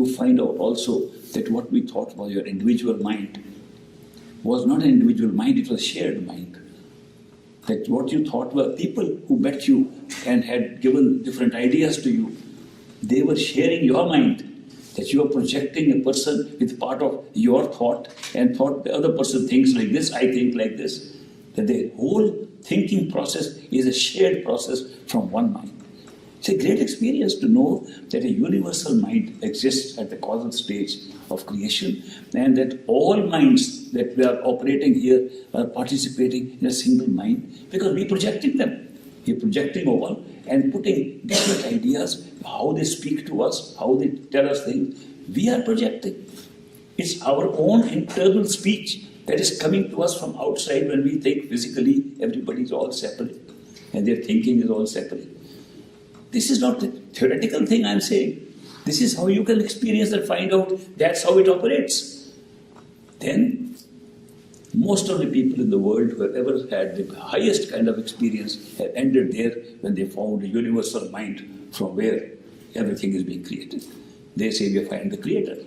you find out also that what we thought was your individual mind was not an individual mind, it was a shared mind. That what you thought were people who met you and had given different ideas to you, they were sharing your mind. That you are projecting a person with part of your thought and thought the other person thinks like this, I think like this. That the whole thinking process is a shared process from one mind. It's a great experience to know that a universal mind exists at the causal stage of creation and that all minds that we are operating here are participating in a single mind because we projecting them. We're projecting all and putting different ideas, how they speak to us, how they tell us things. We are projecting. It's our own internal speech that is coming to us from outside when we think physically everybody is all separate and their thinking is all separate. This is not a theoretical thing I'm saying. This is how you can experience and find out that's how it operates. Then, most of the people in the world who have ever had the highest kind of experience have ended there when they found a universal mind from where everything is being created. They say we find the Creator.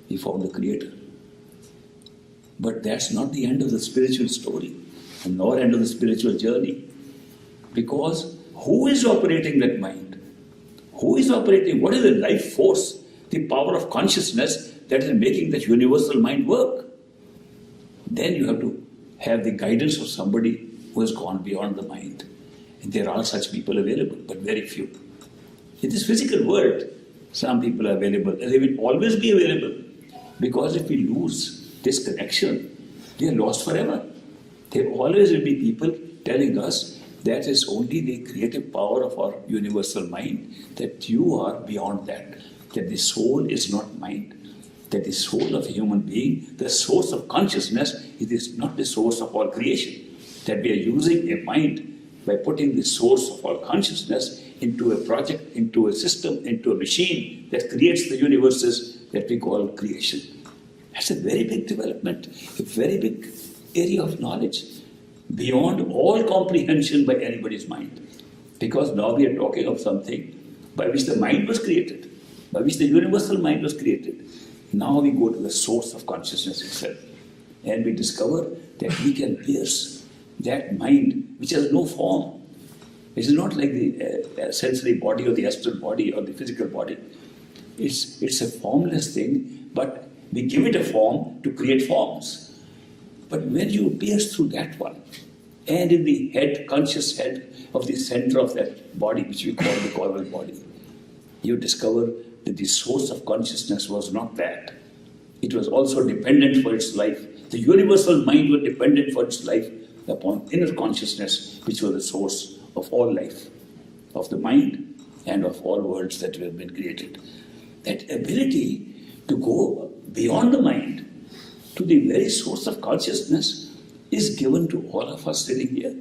We found the Creator. But that's not the end of the spiritual story, and nor end of the spiritual journey. Because who is operating that mind? Who is operating? What is the life force, the power of consciousness that is making that universal mind work? Then you have to have the guidance of somebody who has gone beyond the mind. And there are such people available, but very few. In this physical world, some people are available, and they will always be available. Because if we lose this connection, we are lost forever. There always will be people telling us that is only the creative power of our universal mind, that you are beyond that the soul is not mind. That the soul of a human being, the source of consciousness, it is not the source of all creation. That we are using a mind by putting the source of all consciousness into a project, into a system, into a machine that creates the universes that we call creation. That's a very big development, a very big area of knowledge, beyond all comprehension by anybody's mind. Because now we are talking of something by which the mind was created, by which the universal mind was created. Now we go to the source of consciousness itself, and we discover that we can pierce that mind which has no form. It is not like the sensory body or the astral body or the physical body. It's a formless thing, but we give it a form to create forms. But when you pierce through that one, and in the head, conscious head of the center of that body, which we call the causal body, you discover that the source of consciousness was not that. It was also dependent for its life. The universal mind was dependent for its life upon inner consciousness, which was the source of all life, of the mind and of all worlds that have been created. That ability to go beyond the mind to the very source of consciousness is given to all of us sitting here.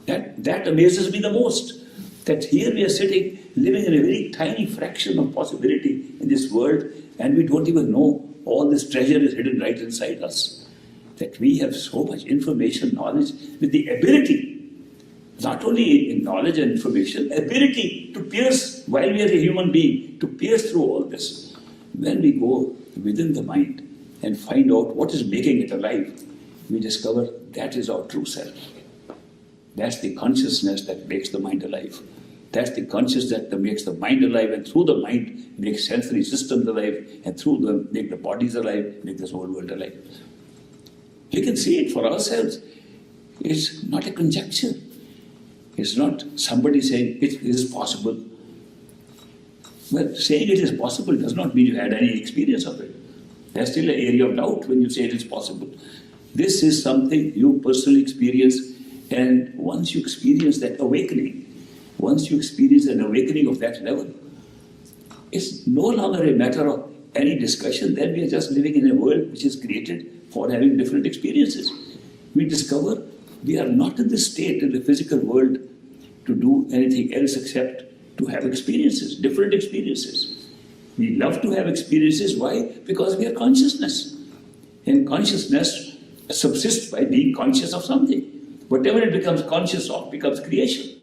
That amazes me the most. That here we are sitting, living in a very tiny fraction of possibility in this world, and we don't even know all this treasure is hidden right inside us. That we have so much information, knowledge, with the ability, not only in knowledge and information, ability to pierce, while we are a human being, to pierce through all this. When we go within the mind and find out what is making it alive, we discover that is our true self. That's the consciousness that makes the mind alive. That's the consciousness that makes the mind alive, and through the mind makes sensory systems alive, and through them make the bodies alive, make this whole world alive. We can see it for ourselves. It's not a conjecture. It's not somebody saying it is possible. Well, saying it is possible does not mean you had any experience of it. There's still an area of doubt when you say it is possible. This is something you personally experience, and once you experience that awakening, once you experience an awakening of that level, it's no longer a matter of any discussion. Then we are just living in a world which is created for having different experiences. We discover we are not in the state in the physical world to do anything else except to have experiences, different experiences. We love to have experiences. Why? Because we are consciousness. And consciousness subsists by being conscious of something. Whatever it becomes conscious of becomes creation.